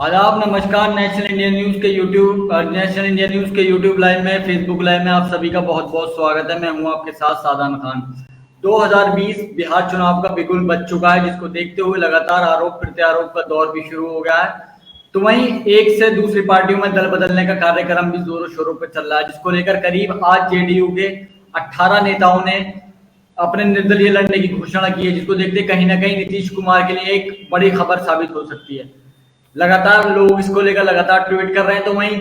आदाब, नमस्कार। National India news के यूट्यूब लाइव में, फेसबुक लाइव में आप सभी का बहुत बहुत स्वागत है। मैं हूं आपके साथ सादान खान। 2020 बिहार चुनाव का बिगुल बज चुका है, जिसको देखते हुए लगातार आरोप प्रत्यारोप का दौर भी शुरू हो गया है। तो वहीं एक से दूसरी पार्टियों में दल बदलने का कार्यक्रम भी जोरों शोरों पर चल रहा है, जिसको लेकर करीब आज जेडीयू के 18 नेताओं ने अपने निर्दलीय लड़ने की घोषणा की है, जिसको देखते कहीं ना कहीं नीतीश कुमार के लिए एक बड़ी खबर साबित हो सकती है। लगातार लोग इसको लेकर लगातार ट्वीट कर रहे हैं। तो वहीं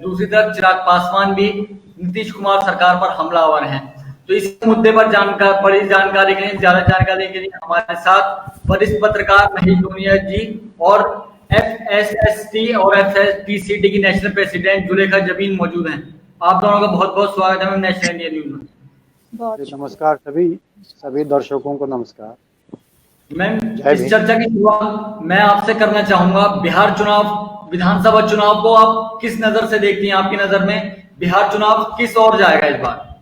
दूसरी तरफ चिराग पासवान भी नीतीश कुमार सरकार पर हमलावर हैं। तो इस मुद्दे पर बड़ी जानकारी के लिए, ज्यादा जानकारी के लिए हमारे साथ वरिष्ठ पत्रकार महेश डोनिया जी और FSST और FSPCT की नेशनल प्रेसिडेंट जुलेखा जबीन मौजूद हैं। आप दोनों का बहुत बहुत स्वागत है मैम नेशनल इंडिया न्यूज में। नमस्कार सभी दर्शकों को नमस्कार। मैम, इस चर्चा की शुरुआत मैं आपसे करना चाहूंगा। बिहार चुनाव, विधानसभा चुनाव को आप किस नजर से देखती हैं? आपकी नजर में बिहार चुनाव किस ओर जाएगा इस बार?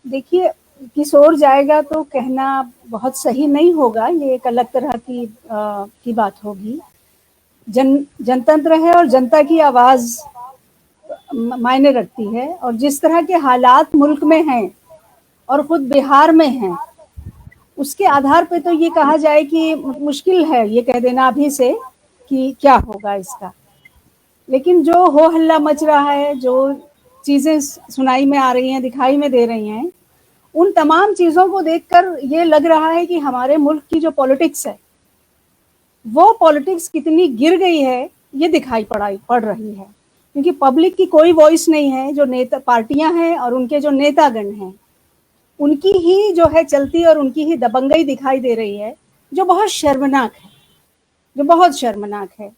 देखिए, किस ओर जाएगा तो कहना बहुत सही नहीं होगा। ये एक अलग तरह की बात होगी। जनतंत्र है और जनता की आवाज मायने रखती है, और जिस तरह के हालात मुल्क में हैं और खुद बिहार में हैं, उसके आधार पे तो ये कहा जाए कि मुश्किल है ये कह देना अभी से कि क्या होगा इसका। लेकिन जो हो हल्ला मच रहा है, जो चीज़ें सुनाई में आ रही हैं, दिखाई में दे रही हैं, उन तमाम चीज़ों को देखकर ये लग रहा है कि हमारे मुल्क की जो पॉलिटिक्स है, वो पॉलिटिक्स कितनी गिर गई है ये दिखाई पड़ रही है। क्योंकि पब्लिक की कोई वॉइस नहीं है। जो नेता पार्टियां हैं और उनके जो नेतागण हैं, उनकी ही जो है चलती और उनकी ही दबंगई दिखाई दे रही है, जो बहुत शर्मनाक है, जो बहुत शर्मनाक है।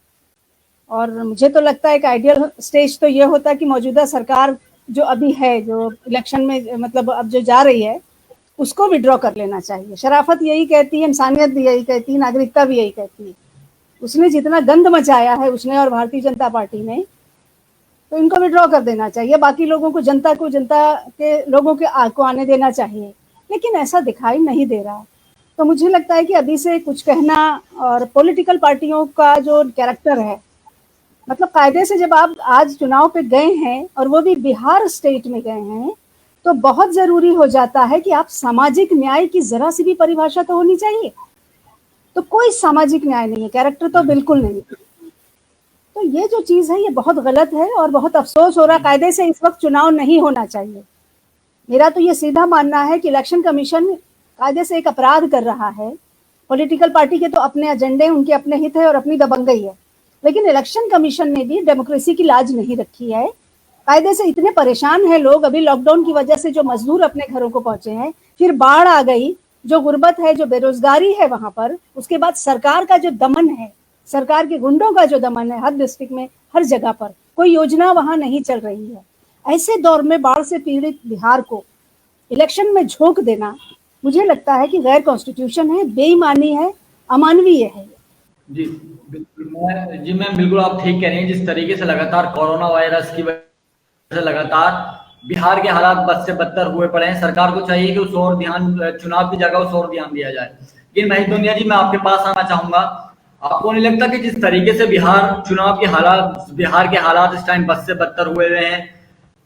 और मुझे तो लगता है एक आइडियल स्टेज तो ये होता कि मौजूदा सरकार जो अभी है, जो इलेक्शन में मतलब अब जो जा रही है, उसको विड्रॉ कर लेना चाहिए। शराफत यही कहती है, इंसानियत भी यही कहती है, नागरिकता भी यही कहती है। उसने जितना गंद मचाया है, उसने और भारतीय जनता पार्टी ने, तो इनको विड्रॉ कर देना चाहिए। बाकी लोगों को, जनता के लोगों के को आने देना चाहिए। लेकिन ऐसा दिखाई नहीं दे रहा। तो मुझे लगता है कि अभी से कुछ कहना, और पॉलिटिकल पार्टियों का जो कैरेक्टर है, मतलब कायदे से जब आप आज चुनाव पे गए हैं और वो भी बिहार स्टेट में गए हैं, तो बहुत जरूरी हो जाता है कि आप सामाजिक न्याय की जरा सी भी परिभाषा तो होनी चाहिए। तो कोई सामाजिक न्याय नहीं है, कैरेक्टर तो बिल्कुल नहीं। तो ये जो चीज है ये बहुत गलत है और बहुत अफसोस हो रहा। कायदे से इस वक्त चुनाव नहीं होना चाहिए। मेरा तो ये सीधा मानना है कि इलेक्शन कमीशन कायदे से एक अपराध कर रहा है। पॉलिटिकल पार्टी के तो अपने एजेंडे, उनके अपने हित है और अपनी दबंगई है, लेकिन इलेक्शन कमीशन ने भी डेमोक्रेसी की लाज नहीं रखी है। कायदे से इतने परेशान हैं लोग। अभी लॉकडाउन की वजह से जो मजदूर अपने घरों को पहुंचे हैं, फिर बाढ़ आ गई, जो गुर्बत है, जो बेरोजगारी है वहां पर, उसके बाद सरकार का जो दमन है, सरकार के गुंडों का जो दमन है, हर डिस्ट्रिक्ट में, हर जगह पर कोई योजना वहां नहीं चल रही है। ऐसे दौर में बाढ़ से पीड़ित बिहार को इलेक्शन में झोंक देना, मुझे लगता है कि गैर कॉन्स्टिट्यूशन है, बेईमानी है, अमानवीय है। जी मैम, बिल्कुल आप ठीक कह रही हैं। जिस तरीके से लगातार कोरोना वायरस की वजह से लगातार बिहार के हालात बद से बदतर हुए पड़े हैं, सरकार को चाहिए कि उस ओर ध्यान, चुनाव की जगह उस ओर ध्यान दिया जाए। लेकिन महेश डोनिया जी, मैं आपके पास आना चाहूंगा। आपको नहीं लगता कि जिस तरीके से बिहार चुनाव के हालात इस टाइम बद से बदतर हुए हैं,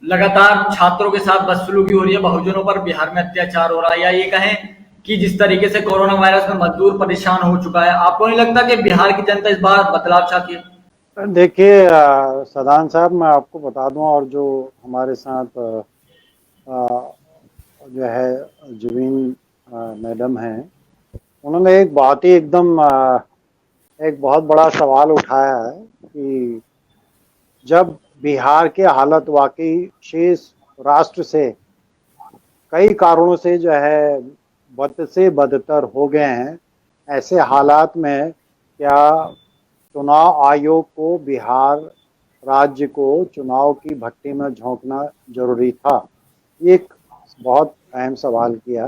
लगातार छात्रों के साथ बदसलूकी हो रही है, बहुजनों पर बिहार में अत्याचार हो रहा है, या ये कहें कि जिस तरीके से कोरोना वायरस में मजदूर परेशान हो चुका है, आपको नहीं लगता कि बिहार की जनता इस बार बदलाव चाहती है? देखिए सदान साहब, मैं आपको बता दूं, और जो हमारे साथ जो है जबीन मैडम हैं, उन्होंने एक बात ही एक बहुत बड़ा सवाल उठाया है कि जब बिहार के हालत वाकई शेष राष्ट्र से कई कारणों से जो है बद से बदतर हो गए हैं, ऐसे हालात में क्या चुनाव आयोग को बिहार राज्य को चुनाव की भट्टी में झोंकना जरूरी था? एक बहुत अहम सवाल किया।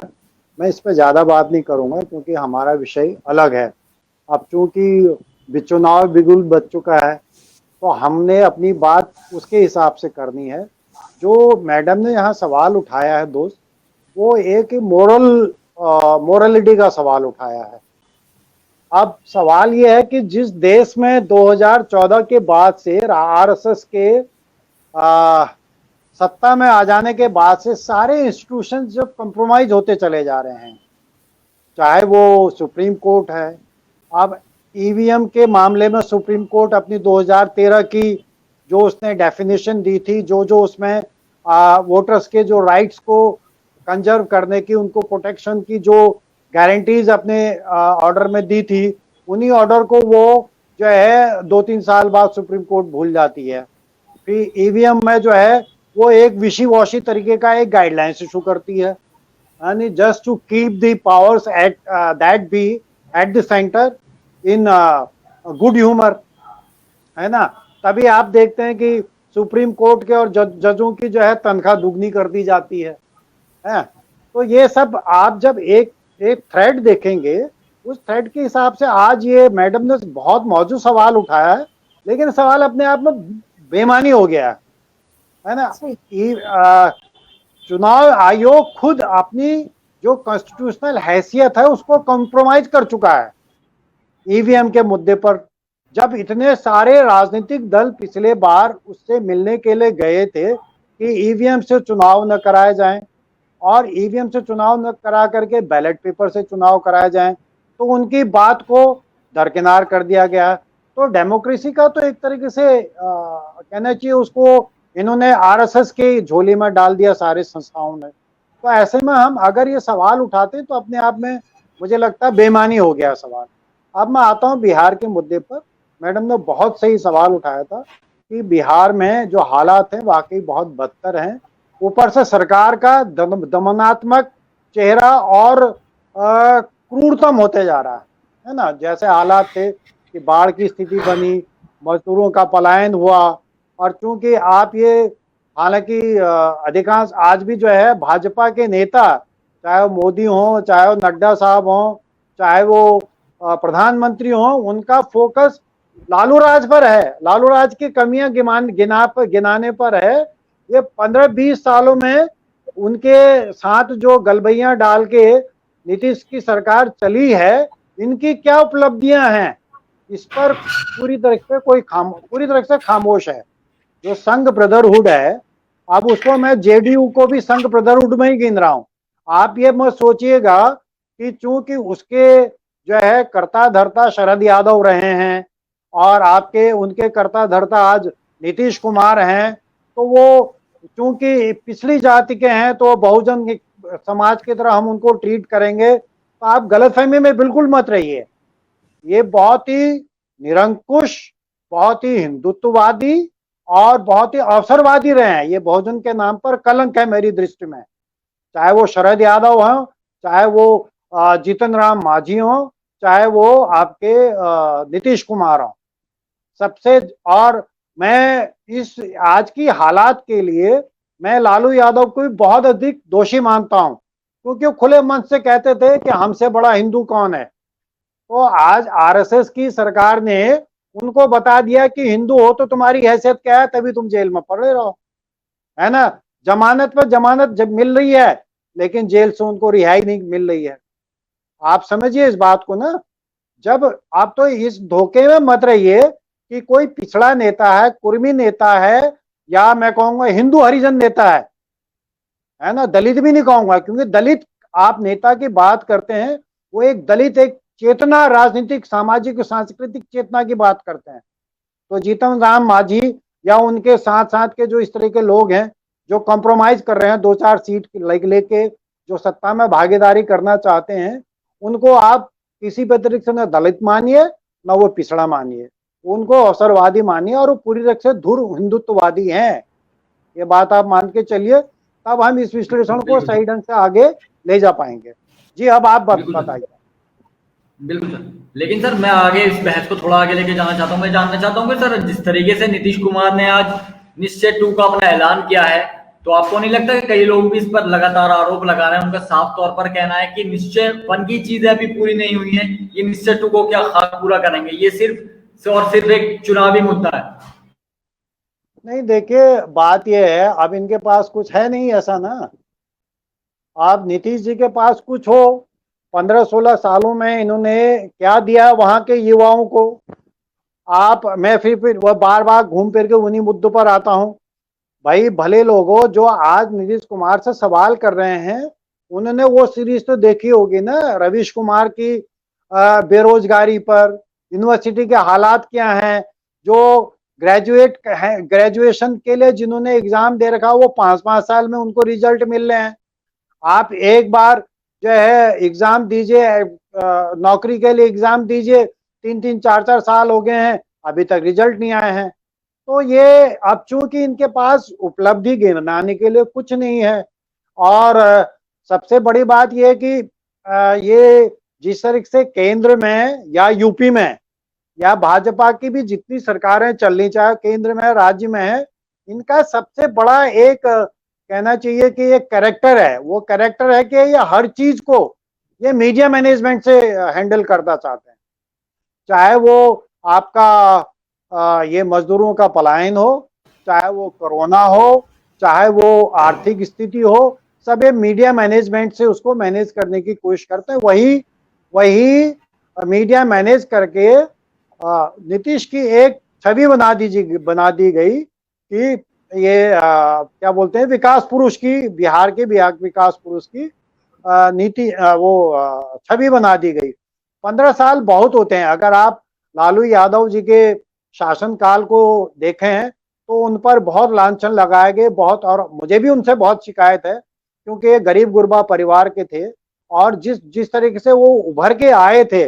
मैं इस पर ज़्यादा बात नहीं करूंगा क्योंकि हमारा विषय अलग है। अब चूंकि चुनाव बिगुल बज चुका है, तो हमने अपनी बात उसके हिसाब से करनी है। जो मैडम ने यहाँ सवाल उठाया है दोस्त, वो एक मोरलिटी का सवाल उठाया है। अब सवाल ये है कि जिस देश में 2014 के बाद से आरएसएस के सत्ता में आ जाने के बाद से सारे इंस्टीट्यूशन जब कंप्रोमाइज होते चले जा रहे हैं, चाहे वो सुप्रीम कोर्ट है। अब ईवीएम के मामले में सुप्रीम कोर्ट अपनी 2013 की जो उसने डेफिनेशन दी थी, जो जो उसमें वोटर्स के जो राइट्स को कंजर्व करने की, उनको प्रोटेक्शन की जो गारंटीज अपने ऑर्डर में दी थी, उन्हीं ऑर्डर को वो जो है 2-3 साल बाद सुप्रीम कोर्ट भूल जाती है। फिर ईवीएम में जो है वो एक विशी वॉशी तरीके का एक गाइडलाइंस इशू करती है, यानी just to keep the powers at that be at the centre in good humour, है ना। तभी आप देखते हैं कि सुप्रीम कोर्ट के और जजों की जो है तनख्वाह दुगनी कर दी जाती है। तो ये सब आप जब एक थ्रेड देखेंगे, उस थ्रेड के हिसाब से आज ये मैडम ने बहुत मौजूद सवाल उठाया है, लेकिन सवाल अपने आप में बेमानी हो गया है ना। चुनाव आयोग खुद अपनी जो कॉन्स्टिट्यूशनल हैसियत है उसको कॉम्प्रोमाइज कर चुका है ईवीएम के मुद्दे पर। जब इतने सारे राजनीतिक दल पिछले बार उससे मिलने के लिए गए थे कि ईवीएम से चुनाव न कराए जाएं, और ईवीएम से चुनाव न करा करके बैलेट पेपर से चुनाव कराए जाएं, तो उनकी बात को दरकिनार कर दिया गया। तो डेमोक्रेसी का तो एक तरीके से कहना चाहिए उसको इन्होंने आरएसएस की झोली में डाल दिया सारे संस्थाओं ने। तो ऐसे में हम अगर ये सवाल उठाते तो अपने आप में मुझे लगता है बेमानी हो गया सवाल। अब मैं आता हूँ बिहार के मुद्दे पर। मैडम ने बहुत सही सवाल उठाया था कि बिहार में जो हालात हैं वाकई बहुत बदतर हैं। ऊपर से सरकार का दमनात्मक चेहरा और क्रूरतम होते जा रहा है ना। जैसे हालात थे कि बाढ़ की स्थिति बनी, मजदूरों का पलायन हुआ, और चूंकि आप ये हालांकि अधिकांश आज भी जो है भाजपा के नेता, चाहे वो मोदी हो, चाहे वो नड्डा साहब हो, चाहे वो प्रधानमंत्री हो, उनका फोकस लालू राज पर है, लालू राज की कमियां गिनाने पर है। ये 15-20 सालों में उनके साथ जो गलबैयां डाल के नीतीश की सरकार चली है, इनकी क्या उपलब्धियां हैं, इस पर पूरी तरह से खामोश है। जो संघ ब्रदरहुड है, अब उसको मैं जेडीयू को भी संघ ब्रदरहुड में ही गिन रहा हूं। आप ये मत सोचिएगा कि चूंकि उसके जो है कर्ता धर्ता शरद यादव रहे हैं और आपके उनके कर्ता धर्ता आज नीतीश कुमार हैं, तो वो चूंकि पिछली जाति के हैं तो बहुजन समाज की तरह हम उनको ट्रीट करेंगे, तो आप गलतफहमी में बिल्कुल मत रहिए। ये बहुत ही निरंकुश, बहुत ही हिंदुत्ववादी और बहुत ही अवसरवादी रहे हैं। ये बहुजन के नाम पर कलंक है मेरी दृष्टि में, चाहे वो शरद यादव हो, चाहे वो जीतन राम मांझी हो, चाहे वो आपके नीतीश कुमार हो, सबसे। और मैं इस आज की हालात के लिए मैं लालू यादव को भी बहुत अधिक दोषी मानता हूं, क्योंकि वो खुले मन से कहते थे कि हमसे बड़ा हिंदू कौन है। तो आज आरएसएस की सरकार ने उनको बता दिया कि हिंदू हो तो तुम्हारी हैसियत क्या है, तभी तुम जेल में पड़े रहो, है ना। जमानत पर जमानत जब मिल रही है, लेकिन जेल से उनको रिहाई नहीं मिल रही है। आप समझिए इस बात को ना। जब आप तो इस धोखे में मत रहिए कि कोई पिछड़ा नेता है, कुर्मी नेता है, या मैं कहूंगा हिंदू हरिजन नेता है ना। दलित भी नहीं कहूंगा, क्योंकि दलित आप नेता की बात करते हैं, वो एक दलित एक चेतना, राजनीतिक सामाजिक सांस्कृतिक चेतना की बात करते हैं। तो जीतन राम मांझी या उनके साथ साथ के जो इस तरह के लोग हैं जो कॉम्प्रोमाइज कर रहे हैं 2-4 सीट लेके, जो सत्ता में भागीदारी करना चाहते हैं, उनको आप किसी भी तरीके से न दलित मानिए न वो पिछड़ा मानिए, उनको अवसरवादी मानिए, और वो पूरी तरह से धुर हिंदुत्ववादी हैं। ये बात आप मान के चलिए, तब हम इस विश्लेषण को सही ढंग से आगे ले जा पाएंगे। जी अब आप बताइए। बिल्कुल सर, लेकिन सर मैं आगे इस बहस को थोड़ा आगे लेके जाना चाहता हूँ। मैं जानना चाहता हूँ कि सर जिस तरीके से नीतीश कुमार ने आज निश्चय 2 का अपना ऐलान किया है, तो आपको नहीं लगता कि कई लोग भी इस पर लगातार आरोप लगा रहे हैं? उनका साफ तौर पर कहना है कि निश्चय 1 की चीजें अभी पूरी नहीं हुई है, ये निश्चय 2 को क्या खाक पूरा करेंगे, ये सिर्फ और सिर्फ एक चुनावी मुद्दा है। नहीं, देखिए बात यह है, अब इनके पास कुछ है नहीं ऐसा ना। आप नीतीश जी के पास कुछ हो 15-16 सालों में इन्होंने क्या दिया वहां के युवाओं को। मैं फिर वह बार बार घूम फिर के उन्हीं मुद्दों पर आता हूं। भाई भले लोगों जो आज नीतीश कुमार से सवाल कर रहे हैं, उन्होंने वो सीरीज तो देखी होगी ना, रवीश कुमार की बेरोजगारी पर, यूनिवर्सिटी के हालात क्या हैं, जो ग्रेजुएशन के लिए जिन्होंने एग्जाम दे रखा वो 5-5 साल में उनको रिजल्ट मिल रहे हैं। आप एक बार जो है एग्जाम दीजिए, नौकरी के लिए एग्जाम दीजिए, 3-3 4-4 साल हो गए हैं, अभी तक रिजल्ट नहीं आए हैं। तो ये अब चूंकि इनके पास उपलब्धि गिनाने के लिए कुछ नहीं है, और सबसे बड़ी बात ये है कि ये जिस तरीके से केंद्र में या यूपी में या भाजपा की भी जितनी सरकारें चलनी, चाहे केंद्र में राज्य में है, इनका सबसे बड़ा एक कहना चाहिए कि एक कैरेक्टर है। वो कैरेक्टर है कि ये हर चीज को ये मीडिया मैनेजमेंट से हैंडल करना चाहते हैं। चाहे वो आपका ये मजदूरों का पलायन हो, चाहे वो कोरोना हो, चाहे वो आर्थिक स्थिति हो, सब ये मीडिया मैनेजमेंट से उसको मैनेज करने की कोशिश करते हैं। वही मीडिया मैनेज करके नीतीश की एक छवि बना दी गई कि ये क्या बोलते हैं, विकास पुरुष की, बिहार विकास पुरुष की नीति वो छवि बना दी गई। 15 साल बहुत होते हैं। अगर आप लालू यादव जी के शासनकाल को देखें तो उन पर बहुत लांछन लगाए गए, बहुत, और मुझे भी उनसे बहुत शिकायत है क्योंकि ये गरीब गुरबा परिवार के थे, और जिस तरीके से वो उभर के आए थे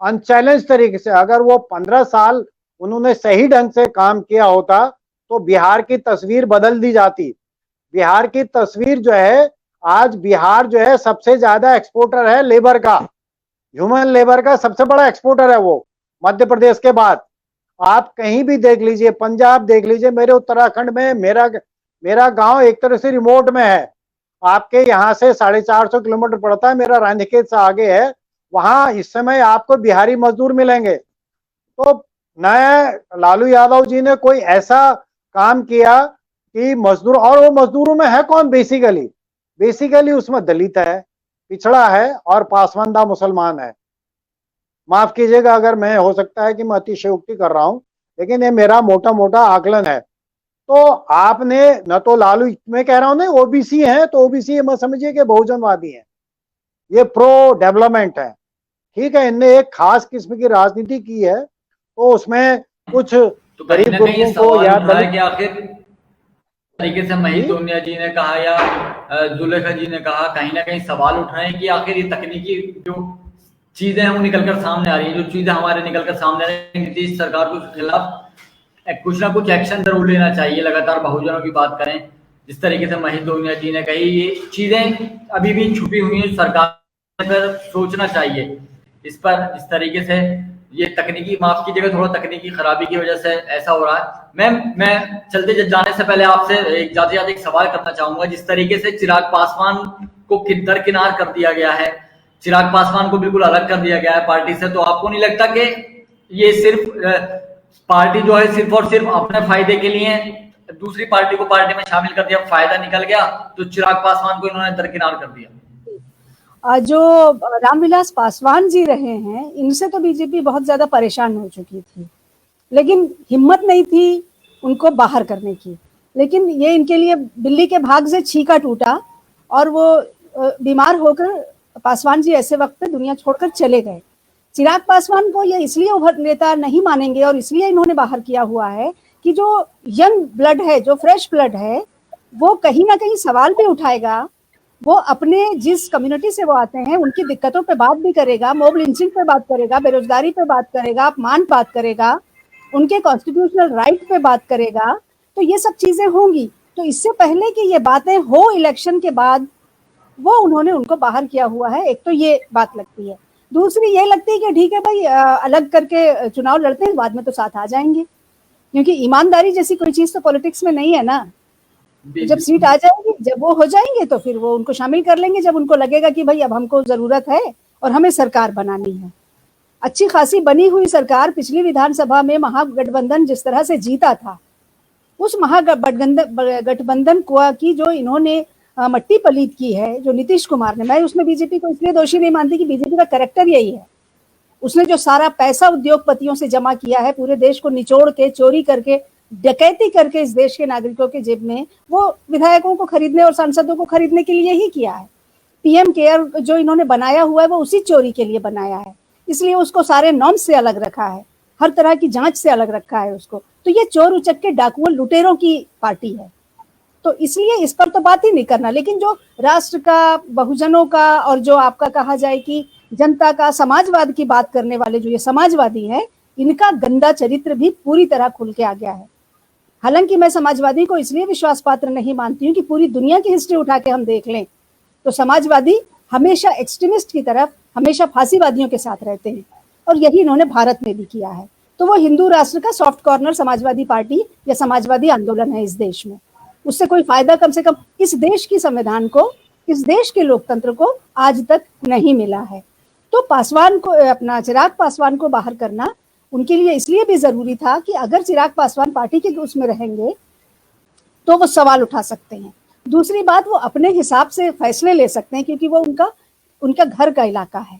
अनचैलेंज तरीके से, अगर वो 15 साल उन्होंने सही ढंग से काम किया होता तो बिहार की तस्वीर बदल दी जाती। बिहार की तस्वीर जो है, आज बिहार जो है सबसे ज्यादा एक्सपोर्टर है लेबर का, ह्यूमन लेबर का सबसे बड़ा एक्सपोर्टर है वो, मध्य प्रदेश के बाद। आप कहीं भी देख लीजिए, पंजाब देख लीजिए, मेरे उत्तराखंड में मेरा गांव एक तरह से रिमोट में है, आपके यहाँ से 450 किलोमीटर पड़ता है, मेरा रानीखेत से आगे है। वहां इस समय आपको बिहारी मजदूर मिलेंगे। तो नए लालू यादव जी ने कोई ऐसा काम किया कि मजदूर, और वो मजदूरों में है कौन, बेसिकली उसमें दलित है, पिछड़ा है और पासमानदा मुसलमान है। माफ कीजिएगा अगर मैं, हो सकता है कि मैं अतिशयोक्ति कर रहा हूं, लेकिन ये मेरा मोटा मोटा आकलन है। तो आपने न तो लालू, मैं कह रहा हूं ना ओबीसी है, तो ओबीसी मत समझिए कि बहुजनवादी है, ये प्रो डेवलपमेंट है, ठीक है। इनने एक खास किस्म की राजनीति की है, तो उसमें कुछ तो गरीब गुरबों को या दलित, आखिर तरीके से महित दुनिया जी ने कहा या जुलेखा जी ने कहा, कहीं ना कहीं सवाल उठ रहे हैं कि आखिर ये तकनीकी जो चीजें हैं वो निकलकर सामने आ रही है, जो चीजें हमारे निकलकर सामने आ रही है, नीतीश सरकार को खिलाफ कुछ ना कुछ एक्शन जरूर लेना चाहिए। लगातार बहुजनों की बात करें, जिस तरीके से महित दुनिया जी ने कही, ये चीजें अभी भी छुपी हुई हैं, सरकार पर सोचना चाहिए इस पर। जिस तरीके से ये तकनीकी, माफ कीजिएगा, थोड़ा तकनीकी खराबी की वजह से ऐसा हो रहा है। मैं चलते जाने से पहले आपसे एक जाते एक सवाल करना चाहूंगा। जिस तरीके से चिराग पासवान को दरकिनार कर दिया गया है, चिराग पासवान को बिल्कुल अलग कर दिया गया है पार्टी से, तो आपको नहीं लगता कि ये सिर्फ पार्टी जो है सिर्फ और सिर्फ अपने फायदे के लिए दूसरी पार्टी को पार्टी में शामिल कर दिया, फायदा निकल गया तो चिराग पासवान को इन्होंने दरकिनार कर दिया? जो रामविलास पासवान जी रहे हैं, इनसे तो बीजेपी बहुत ज्यादा परेशान हो चुकी थी, लेकिन हिम्मत नहीं थी उनको बाहर करने की। लेकिन ये इनके लिए बिल्ली के भाग से छीका टूटा, और वो बीमार होकर पासवान जी ऐसे वक्त पे दुनिया छोड़कर चले गए। चिराग पासवान को ये इसलिए उभर नेता नहीं मानेंगे और इसलिए इन्होंने बाहर किया हुआ है कि जो यंग ब्लड है, जो फ्रेश ब्लड है, वो कहीं ना कहीं सवाल भी उठाएगा। वो अपने जिस कम्युनिटी से वो आते हैं उनकी दिक्कतों पे बात भी करेगा, मॉब लिंचिंग पे बात करेगा, बेरोजगारी पे बात करेगा, अपमान बात करेगा, उनके कॉन्स्टिट्यूशनल राइट पे बात करेगा। तो ये सब चीजें होंगी। तो इससे पहले कि ये बातें हो इलेक्शन के बाद, वो उन्होंने उनको बाहर किया हुआ है। एक तो ये बात लगती है। दूसरी ये लगती है कि ठीक है भाई, अलग करके चुनाव लड़ते हैं, बाद में तो साथ आ जाएंगे, क्योंकि ईमानदारी जैसी कोई चीज तो पॉलिटिक्स में नहीं है ना। जब सीट आ जाएगी, जब वो हो जाएंगे तो फिर वो उनको शामिल कर लेंगे, जब उनको लगेगा कि भाई अब हमको जरूरत है और हमें सरकार बनानी है। अच्छी खासी बनी हुई सरकार पिछली विधानसभा में महागठबंधन जिस तरह से जीता था, उस महागठबंधन को की जो इन्होंने मट्टी पलीत की है जो नीतीश कुमार ने, मैं उसमें बीजेपी को इसलिए दोषी नहीं मानती कि बीजेपी का कैरेक्टर यही है। उसने जो सारा पैसा उद्योगपतियों से जमा किया है, पूरे देश को निचोड़ के, चोरी करके, डकैती करके इस देश के नागरिकों के जेब में, वो विधायकों को खरीदने और सांसदों को खरीदने के लिए ही किया है। पीएम केयर जो इन्होंने बनाया हुआ है वो उसी चोरी के लिए बनाया है, इसलिए उसको सारे नॉर्म्स से अलग रखा है, हर तरह की जांच से अलग रखा है उसको। तो ये चोर उचक्के डाकुओं लुटेरों की पार्टी है, तो इसलिए इस पर तो बात ही नहीं करना। लेकिन जो राष्ट्र का, बहुजनों का, और जो आपका कहा जाए कि जनता का, समाजवाद की बात करने वाले जो ये समाजवादी हैं, इनका गंदा चरित्र भी पूरी तरह खुल के आ गया है। हालांकि मैं समाजवादी को इसलिए विश्वास पात्र नहीं मानती हूँ कि पूरी दुनिया की हिस्ट्री उठा के हम देख लें तो समाजवादी हमेशा एक्सट्रीमिस्ट की तरफ, हमेशा फांसीवादियों के साथ रहते हैं, और यही इन्होंने भारत में भी किया है। तो वो हिंदू राष्ट्र का सॉफ्ट कॉर्नर समाजवादी पार्टी या समाजवादी आंदोलन है इस देश में। उससे कोई फायदा कम से कम इस देश की संविधान को, इस देश के लोकतंत्र को आज तक नहीं मिला है। तो पासवान को, अपना चिराग पासवान को बाहर करना उनके लिए इसलिए भी जरूरी था कि अगर चिराग पासवान पार्टी के उसमें रहेंगे तो वो सवाल उठा सकते हैं। दूसरी बात, वो अपने हिसाब से फैसले ले सकते हैं, क्योंकि वो उनका घर का इलाका है,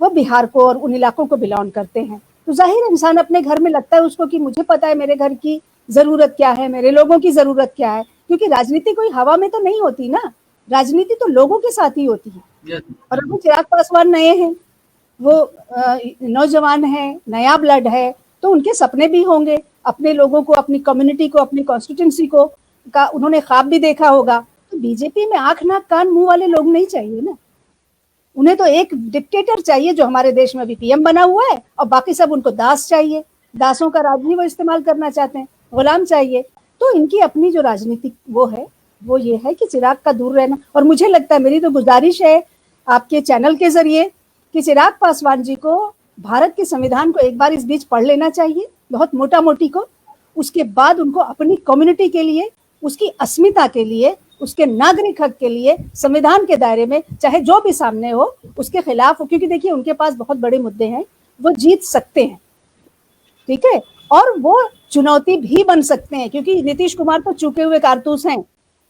वो बिहार को और उन इलाकों को बिलोंग करते हैं। तो जाहिर इंसान अपने घर में लगता है उसको कि मुझे पता है मेरे घर की जरूरत क्या है, मेरे लोगों की जरूरत क्या है, क्योंकि राजनीति कोई हवा में तो नहीं होती ना, राजनीति तो लोगों के साथ ही होती है। और अभी चिराग पासवान नए हैं, वो नौजवान है, नया ब्लड है, तो उनके सपने भी होंगे अपने लोगों को, अपनी कम्युनिटी को, अपनी कॉन्स्टिट्यूंसी को का उन्होंने ख्वाब भी देखा होगा। तो बीजेपी में आंख नाक कान मुंह वाले लोग नहीं चाहिए ना, उन्हें तो एक डिक्टेटर चाहिए जो हमारे देश में अभी पीएम बना हुआ है, और बाकी सब उनको दास चाहिए, दासों का राज भी वो इस्तेमाल करना चाहते हैं, गुलाम चाहिए। तो इनकी अपनी जो राजनीतिक वो है, वो ये है कि चिराग का दूर रहना। और मुझे लगता है, मेरी तो गुजारिश है आपके चैनल के जरिए कि चिराग पासवान जी को भारत के संविधान को एक बार इस बीच पढ़ लेना चाहिए, बहुत मोटा मोटी को। उसके बाद उनको अपनी कम्युनिटी के लिए, उसकी अस्मिता के लिए, उसके नागरिक हक के लिए संविधान के दायरे में चाहे जो भी सामने हो उसके खिलाफ हो, क्योंकि देखिए उनके पास बहुत बड़े मुद्दे हैं, वो जीत सकते हैं, ठीक है, और वो चुनौती भी बन सकते हैं, क्योंकि नीतीश कुमार तो चूके हुए कारतूस हैं,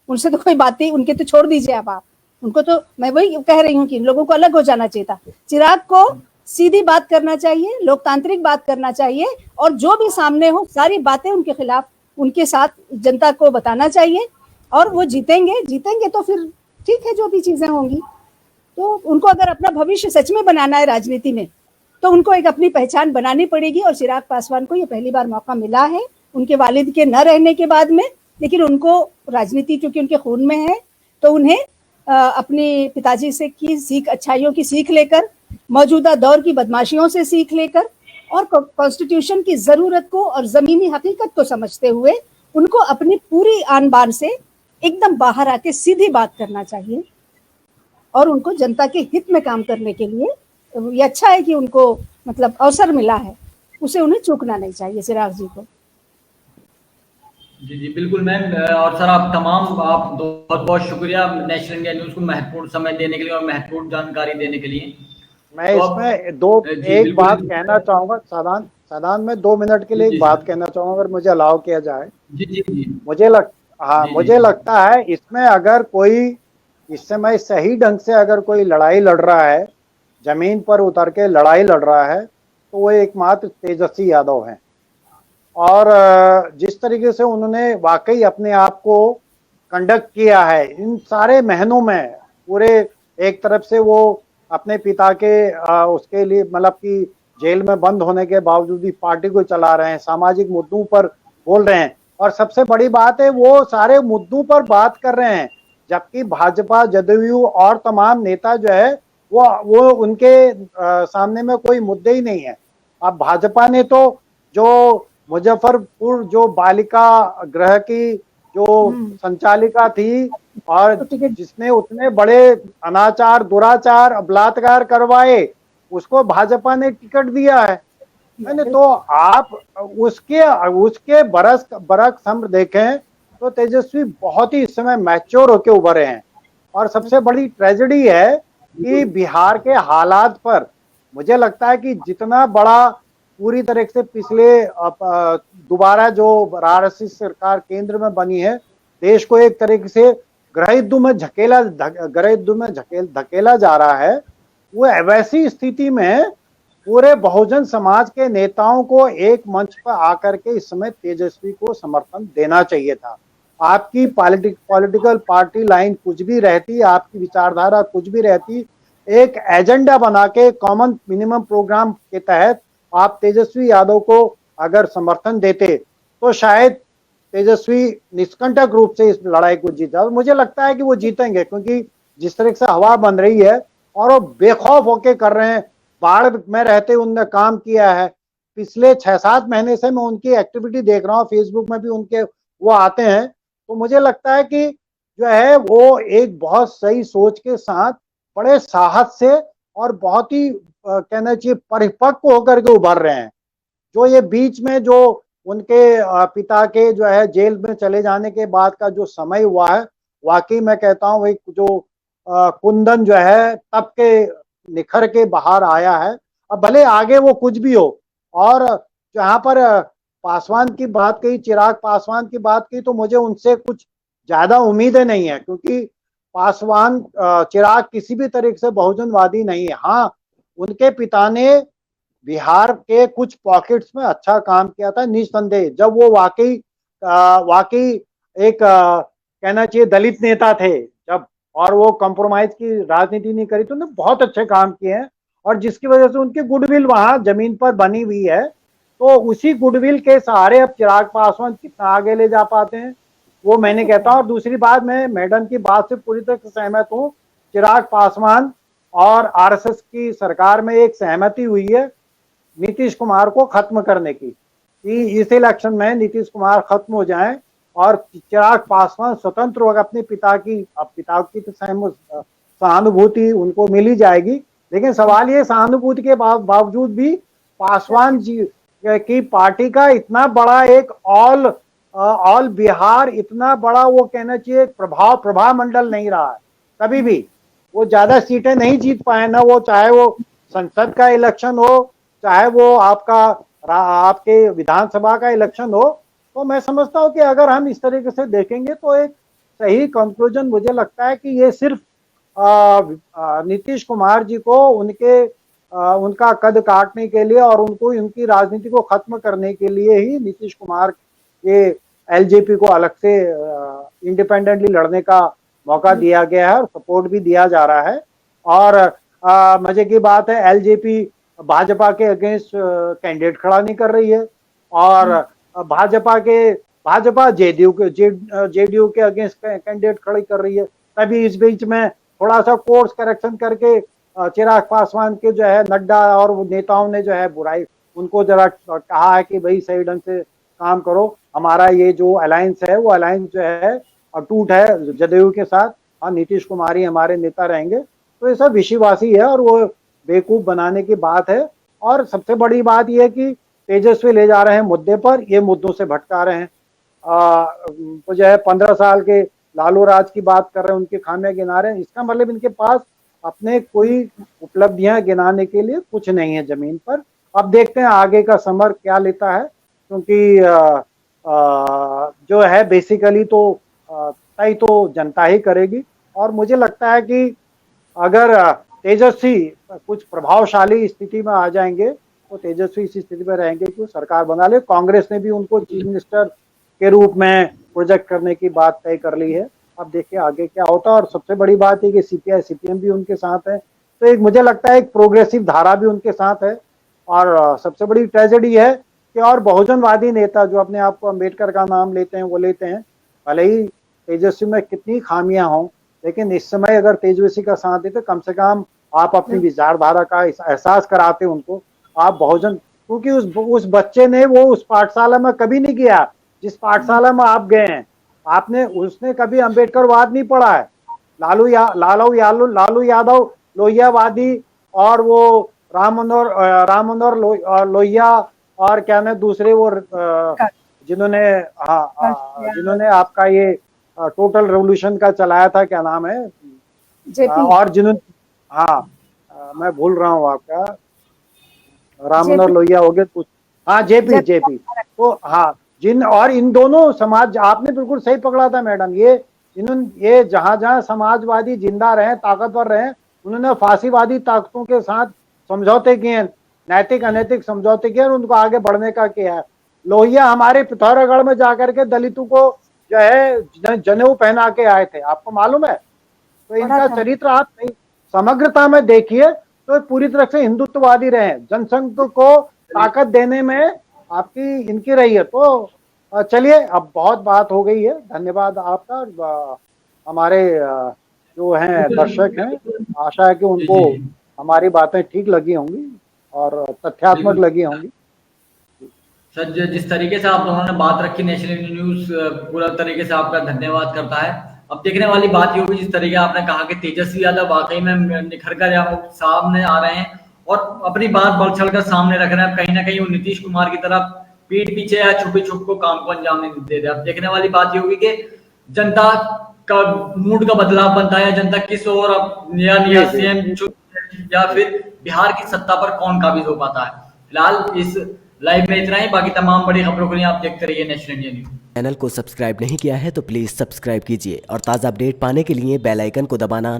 उनसे तो कोई बात ही, उनके तो छोड़ दीजिए अब आप उनको। तो मैं वही कह रही हूँ कि इन लोगों को अलग हो जाना चाहिए था। चिराग को सीधी बात करना चाहिए, लोकतांत्रिक बात करना चाहिए, और जो भी सामने हो सारी बातें उनके खिलाफ, उनके साथ जनता को बताना चाहिए, और वो जीतेंगे तो फिर ठीक है, जो भी चीजें होंगी। तो उनको अगर अपना भविष्य सच में बनाना है राजनीति में, तो उनको एक अपनी पहचान बनानी पड़ेगी। और चिराग पासवान को ये पहली बार मौका मिला है उनके वालिद के न रहने के बाद में, लेकिन उनको राजनीति क्योंकि उनके खून में है, तो उन्हें अपने पिताजी से की सीख, अच्छाइयों की सीख लेकर, मौजूदा दौर की बदमाशियों से सीख लेकर, और कॉन्स्टिट्यूशन की जरूरत को और जमीनी हकीकत को समझते हुए उनको अपनी पूरी आन बान से एकदम बाहर आके सीधी बात करना चाहिए, और उनको जनता के हित में काम करने के लिए ये अच्छा है कि उनको मतलब अवसर मिला है, उसे उन्हें चूकना नहीं चाहिए चिराग जी को। जी जी बिल्कुल मैम। और सर आप बहुत बहुत शुक्रिया नेशनल इंडिया न्यूज को महत्वपूर्ण समय देने के लिए और महत्वपूर्ण जानकारी देने के लिए। मैं तो इसमें एक बात कहना चाहूंगा सादान में 2 मिनट के लिए एक बात कहना चाहूंगा, अगर मुझे अलाउ किया जाए। जी जी जी मुझे लगता है इसमें अगर कोई इस समय सही ढंग से अगर कोई लड़ाई लड़ रहा है, जमीन पर उतर के लड़ाई लड़ रहा है, तो वो एकमात्र तेजस्वी यादव हैं। और जिस तरीके से उन्होंने वाकई अपने आप को कंडक्ट किया है इन सारे महीनों में, पूरे एक तरफ से वो अपने पिता के उसके लिए मतलब कि जेल में बंद होने के बावजूद भी पार्टी को चला रहे हैं, सामाजिक मुद्दों पर बोल रहे हैं, और सबसे बड़ी बात है वो सारे मुद्दों पर बात कर रहे हैं, जबकि भाजपा, जदयू और तमाम नेता जो है वो उनके सामने में कोई मुद्दे ही नहीं है। अब भाजपा ने तो जो मुजफ्फरपुर जो बालिका गृह की जो संचालिका थी और जिसने उतने बड़े अनाचार, दुराचार, बलात्कार करवाए, उसको भाजपा ने टिकट दिया है। मैंने तो आप उसके बरक्स हम देखें तो तेजस्वी बहुत ही इस समय मैच्योर होके उभरे हैं। और सबसे बड़ी ट्रेजेडी है कि बिहार के हालात पर मुझे लगता है कि जितना बड़ा पूरी तरह से पिछले दोबारा जो आरएसएस सरकार केंद्र में बनी है, देश को एक तरीके से गृह युद्ध में धकेला जा रहा है, वो वैसी स्थिति में पूरे बहुजन समाज के नेताओं को एक मंच पर आकर के इस समय तेजस्वी को समर्थन देना चाहिए था। आपकी पॉलिटिकल पार्टी लाइन कुछ भी रहती, आपकी विचारधारा कुछ भी रहती, एक एजेंडा बना के कॉमन मिनिमम प्रोग्राम के तहत आप तेजस्वी यादव को अगर समर्थन देते तो शायद तेजस्वी निष्कंटक रूप से इस लड़ाई को जीता। और मुझे लगता है कि वो जीतेंगे, क्योंकि जिस तरह से हवा बन रही है और वो बेखौफ होके कर रहे हैं। बाढ़ में रहते उनने काम किया है। पिछले 6-7 महीने से मैं उनकी एक्टिविटी देख रहा हूँ, फेसबुक में भी उनके वो आते हैं। तो मुझे लगता है कि जो है वो एक बहुत सही सोच के साथ, बड़े साहस से और बहुत ही कहना चाहिए परिपक्व होकर के उभर रहे हैं। जो ये बीच में जो उनके पिता के जो है जेल में चले जाने के बाद का जो समय हुआ है, वाकई मैं कहता हूँ एक जो कुंदन जो है तब के निखर के बाहर आया है। अब भले आगे वो कुछ भी हो। और जहां पर पासवान की बात कही, चिराग पासवान की बात की, तो मुझे उनसे कुछ ज्यादा उम्मीदें नहीं है, क्योंकि पासवान चिराग किसी भी तरीके से बहुजनवादी नहीं है। हाँ, उनके पिता ने बिहार के कुछ पॉकेट्स में अच्छा काम किया था निस्संदेह, जब वो वाकई एक कहना चाहिए दलित नेता थे जब, और वो कॉम्प्रोमाइज की राजनीति नहीं करी, तो उन्होंने बहुत अच्छे काम किए हैं। और जिसकी वजह से उनकी गुडविल वहां जमीन पर बनी हुई है। तो उसी गुडविल के सहारे अब चिराग पासवान कितना आगे ले जा पाते हैं, वो मैंने कहता हूँ। और दूसरी बात, मैं मैडम की बात से पूरी तरह से सहमत हूँ। चिराग पासवान और आरएसएस की सरकार में एक सहमति हुई है नीतीश कुमार को खत्म करने की, कि इस इलेक्शन में नीतीश कुमार खत्म हो जाएं और चिराग पासवान स्वतंत्र होकर अपने पिता की तो सहानुभूति उनको मिली जाएगी। लेकिन सवाल ये, सहानुभूति के बावजूद भी पासवान जी की पार्टी का इतना बड़ा एक ऑल बिहार, इतना बड़ा वो कहना चाहिए प्रभाव मंडल नहीं रहा है कभी भी। वो ज्यादा सीटें नहीं जीत पाए ना, वो चाहे वो संसद का इलेक्शन हो, चाहे वो आपके विधानसभा का इलेक्शन हो। तो मैं समझता हूँ कि अगर हम इस तरीके से देखेंगे तो एक सही कंक्लूजन मुझे लगता है कि ये सिर्फ नीतीश कुमार जी को उनका कद काटने के लिए और उनकी राजनीति को खत्म करने के लिए ही नीतीश कुमार ये एलजेपी को अलग से इंडिपेंडेंटली लड़ने का मौका दिया गया है और सपोर्ट भी दिया जा रहा है। और मजे की बात है, एलजेपी भाजपा के अगेंस्ट कैंडिडेट खड़ा नहीं कर रही है, और भाजपा जेडीयू के अगेंस्ट कैंडिडेट खड़ी कर रही है। तभी इस बीच में थोड़ा सा कोर्स करेक्शन करके चिराग पासवान के जो है नड्डा और नेताओं ने जो है बुराई, उनको जरा कहा है कि भाई सही ढंग से काम करो, हमारा ये जो अलायंस है वो अलायंस जो है अटूट है जदयू के साथ, और नीतीश कुमार ही हमारे नेता रहेंगे। तो ये सब विषयवासी है और वो बेवकूफ बनाने की बात है। और सबसे बड़ी बात यह है कि तेजस्वी ले जा रहे हैं मुद्दे पर, ये मुद्दों से भटका रहे हैं। तो जो है 15 साल के लालू राज की बात कर रहे हैं, उनके खामियां गिना रहे हैं। इसका मतलब इनके पास अपने कोई उपलब्धियां गिनाने के लिए कुछ नहीं है जमीन पर। अब देखते हैं आगे का समर क्या लेता है, क्योंकि जो है बेसिकली तो तय तो जनता ही करेगी। और मुझे लगता है कि अगर तेजस्वी कुछ प्रभावशाली स्थिति में आ जाएंगे तो तेजस्वी इस स्थिति में रहेंगे कि सरकार बना ले। कांग्रेस ने भी उनको चीफ मिनिस्टर के रूप में प्रोजेक्ट करने की बात तय कर ली है। अब देखिए आगे क्या होता है। और सबसे बड़ी बात है कि सीपीआई सीपीएम भी उनके साथ है, तो एक मुझे लगता है एक प्रोग्रेसिव धारा भी उनके साथ है। और सबसे बड़ी ट्रेजेडी है कि और बहुजनवादी नेता जो अपने आप को अम्बेडकर का नाम लेते हैं, वो लेते हैं, भले ही तेजस्वी में कितनी खामियां हों, लेकिन इस समय अगर तेजस्वी का साथ देते, कम से कम आप अपनी विचारधारा का एहसास कराते उनको। आप बहुजन, क्योंकि उस बच्चे ने वो उस पाठशाला में कभी नहीं गया जिस पाठशाला में आप गए हैं। उसने कभी अम्बेडकरवाद नहीं पढ़ा है। लालू यादव लोहियावादी, और वो राम मनोहर लोहिया, और क्या ना दूसरे वो जिन्होंने आपका ये टोटल रेवोल्यूशन का चलाया था, क्या नाम है, और जिन्होंने, मैं भूल रहा हूँ आपका, राम मनोहर लोहिया हो गए कुछ, जेपी। तो इन दोनों समाज, आपने बिल्कुल सही पकड़ा था मैडम, ये इन्होंने ये जहां जहां समाजवादी जिंदा रहे, ताकतवर रहे, उन्होंने फांसीवादी ताकतों के साथ समझौते किए, नैतिक अनैतिक समझौते किए और उनको आगे बढ़ने का किया है। लोहिया हमारे पिथौरागढ़ में जाकर के दलितों को जो है जनेऊ पहना के आए थे, आपको मालूम है। तो इनका चरित्र आप नहीं समग्रता में देखिए तो पूरी तरह से हिंदुत्ववादी रहे, जनसंघ को ताकत देने में आपकी इनकी रही है। तो चलिए, अब बहुत बात हो गई है, धन्यवाद आपका। हमारे जो हैं दर्शक हैं, आशा है कि उनको हमारी बातें ठीक लगी होंगी और तथ्यात्मक लगी होंगी। सर, जिस तरीके से आप दोनों ने बात रखी, नेशनल न्यूज पूरा तरीके से आपका धन्यवाद करता है। अब देखने वाली बात ये होगी, जिस तरीके आपने कहा कि तेजस्वी यादव वाकई में निखर कर सामने आ रहे हैं और अपनी बात बढ़ चढ़ कर सामने रख रहे हैं। कहीं ना कहीं वो नीतीश कुमार की तरफ पीठ पीछे या छुपी छुप को काम को अंजाम नहीं दे रहे। अब देखने वाली बात ये होगी कि जनता का मूड का बदलाव बनता है, जनता किस ओर अब नया सीएम या फिर बिहार की सत्ता पर कौन काबिज हो पाता है। फिलहाल इस लाइव में इतना ही, बाकी तमाम बड़ी खबरों के लिए आप देखते रहिए नेशनल इंडिया न्यूज। चैनल को सब्सक्राइब नहीं किया है तो प्लीज़ सब्सक्राइब कीजिए और ताज़ा अपडेट पाने के लिए बेल आइकन को दबाना